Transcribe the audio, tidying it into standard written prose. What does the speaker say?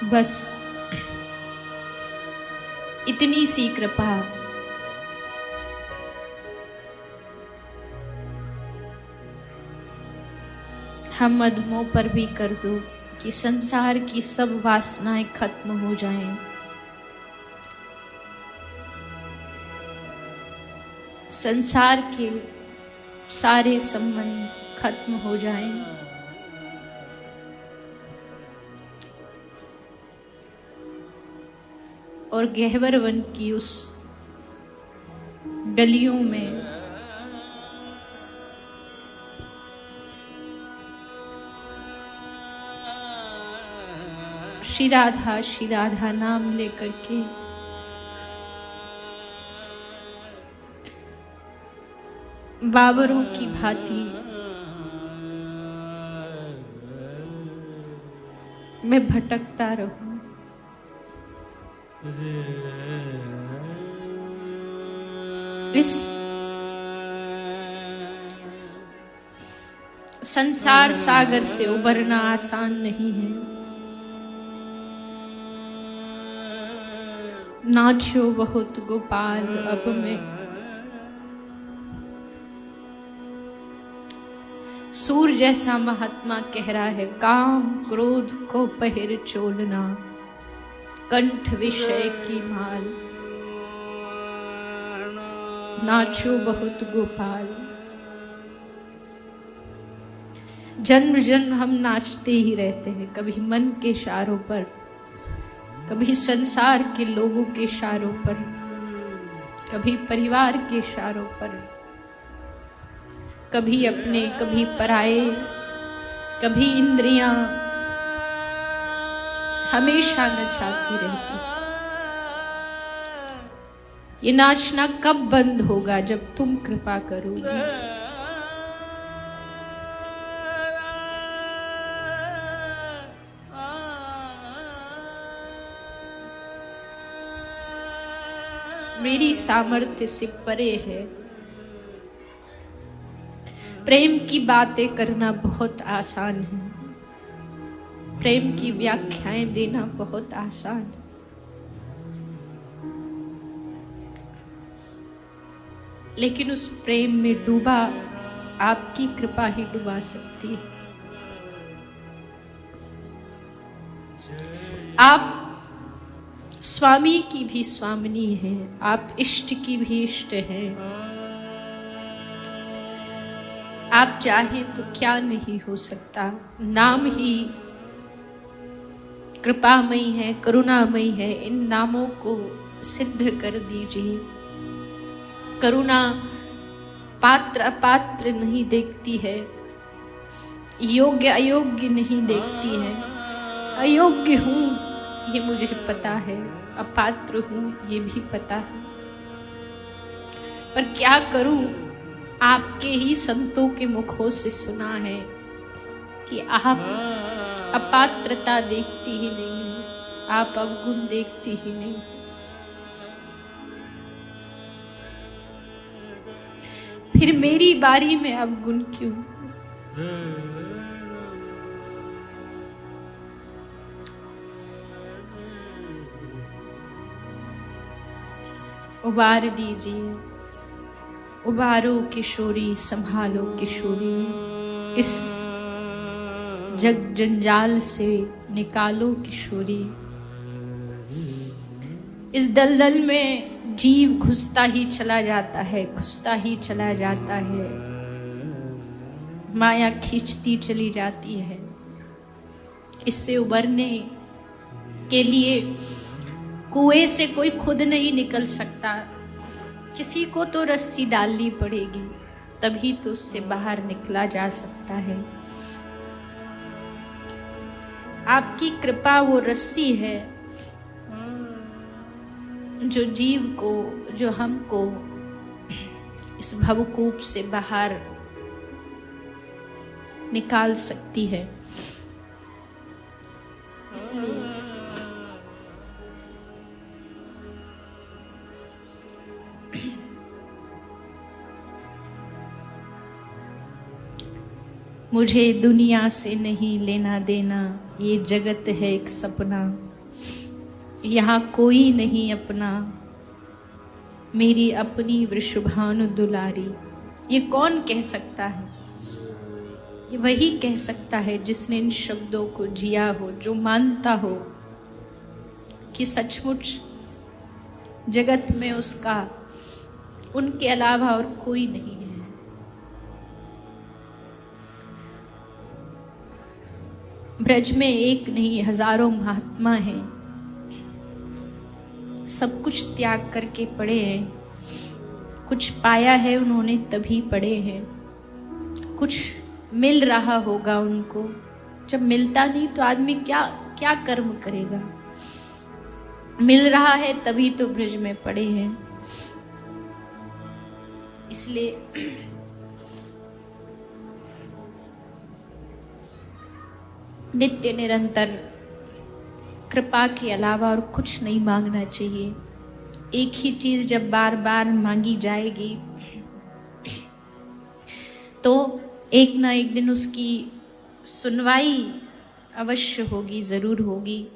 बस इतनी सी कृपा हम अधमों पर भी कर दो कि संसार की सब वासनाएं खत्म हो जाएं, संसार के सारे संबंध खत्म हो जाएं, और गहवर वन की उस गलियों में श्री राधा नाम लेकर के बाबरों की भांति मैं भटकता रहूं। इस संसार सागर से उबरना आसान नहीं है। नाचो बहुत गोपाल अब मैं, सूर जैसा महात्मा कह रहा है, काम क्रोध को पहिर चोलना, कंठ विषय की माल, नाचो बहुत गोपाल। जन्म जन्म हम नाचते ही रहते हैं, कभी मन के इशारों पर, कभी संसार के लोगों के इशारों पर, कभी परिवार के इशारों पर, कभी अपने कभी पराए, कभी इंद्रियां हमेशा नचाती रहती। ये नाचना कब बंद होगा? जब तुम कृपा करोगे। मेरी सामर्थ्य से परे है। प्रेम की बातें करना बहुत आसान है, प्रेम की व्याख्याएं देना बहुत आसान है, लेकिन उस प्रेम में डूबा आपकी कृपा ही डुबा सकती है। आप स्वामी की भी स्वामिनी हैं, आप इष्ट की भी इष्ट हैं। आप चाहे तो क्या नहीं हो सकता। नाम ही कृपामयी है, करुणामयी है। इन नामों को सिद्ध कर दीजिए। करुणा पात्र अपात्र नहीं देखती है, योग्य अयोग्य नहीं देखती है। अयोग्य हूं ये मुझे पता है, अपात्र हूं ये भी पता है, पर क्या करूं? आपके ही संतों के मुखों से सुना है कि आप अपात्रता देखती ही नहीं, आप अवगुण देखती ही नहीं। फिर मेरी बारी में अवगुण क्यों? उबार लीजिए, उबारो किशोरी, संभालो किशोरी, इस जग जंजाल से निकालो किशोरी। इस दलदल में जीव घुसता ही चला जाता है, घुसता ही चला जाता है, माया खींचती चली जाती है। इससे उबरने के लिए कुएं से कोई खुद नहीं निकल सकता, किसी को तो रस्सी डालनी पड़ेगी, तभी तो उससे बाहर निकला जा सकता है। आपकी कृपा वो रस्सी है जो जीव को, जो हमको इस भवकूप से बाहर निकाल सकती है। इसलिए मुझे दुनिया से नहीं लेना देना, ये जगत है एक सपना, यहाँ कोई नहीं अपना, मेरी अपनी वृषभानु दुलारी। ये कौन कह सकता है? ये वही कह सकता है जिसने इन शब्दों को जिया हो, जो मानता हो कि सचमुच जगत में उसका उनके अलावा और कोई नहीं है। ब्रज में एक नहीं हजारों महात्मा हैं, सब कुछ त्याग करके पड़े हैं। कुछ पाया है उन्होंने तभी पड़े हैं, कुछ मिल रहा होगा उनको। जब मिलता नहीं तो आदमी क्या क्या कर्म करेगा? मिल रहा है तभी तो ब्रज में पड़े हैं। इसलिए नित्य निरंतर कृपा के अलावा और कुछ नहीं मांगना चाहिए। एक ही चीज जब बार बार मांगी जाएगी तो एक ना एक दिन उसकी सुनवाई अवश्य होगी, जरूर होगी।